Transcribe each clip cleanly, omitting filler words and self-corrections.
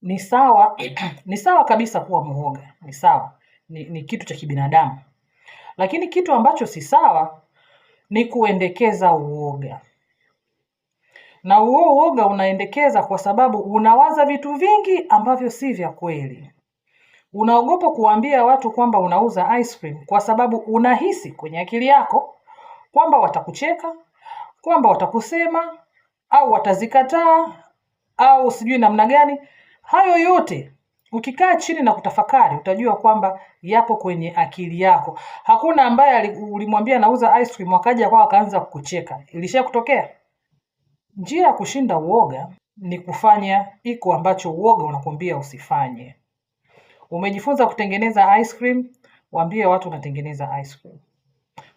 Ni sawa ni sawa kabisa kuwa muoga, ni sawa, ni kitu cha kibinadamu. Lakini kitu ambacho si sawa ni kuendekeza uoga. Na huo uoga unaendekeza kwa sababu unawaza vitu vingi ambavyo si vya kweli. Unaogopa kuambia watu kwamba unauza ice cream kwa sababu unahisi kwenye akili yako kwamba watakucheka, kwamba watakusema, au watazikataa, au sijui namna gani. Hayo yote ukikaa chini na kutafakari utajua kwamba yapo kwenye akili yako. Hakuna ambaye ulimwambia nauza ice cream akaja kwako akaanza kukucheka. Ilisha kutokea? Njia ya kushinda uoga ni kufanya iko ambacho uoga unakwambia usifanye. Umejifunza kutengeneza ice cream, waambie watu unatengeneza ice cream.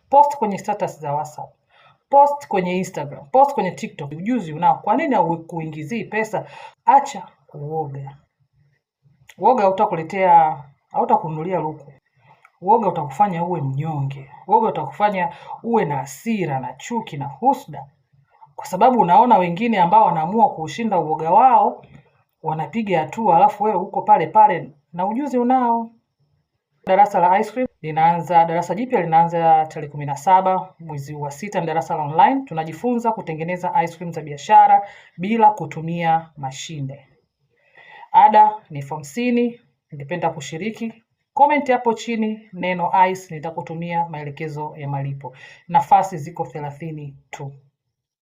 Post kwenye status za WhatsApp, post kwenye Instagram, post kwenye TikTok. Ujuzi unao, kwa nini haukuingizii pesa? Acha uoga. Uoga hautakuletea, hautakununulia luku. Uoga utakufanya uwe mnyonge. Uoga utakufanya uwe na hasira na chuki na husda, kwa sababu unaona wengine ambao wanaamua kushinda uoga wao wanapiga hatua, alafu wewe uko pale pale na ujuzi unao. Darasa la ice cream linaanza, darasa jipya linaanza tarehe 17 mwezi wa 6, ni darasa la online. Tunajifunza kutengeneza ice cream za biashara bila kutumia mashine. Ada ni $50. Ningependa kushiriki? Comment hapo chini neno ice, nitakutumia maelekezo ya malipo. Nafasi ziko 30 tu.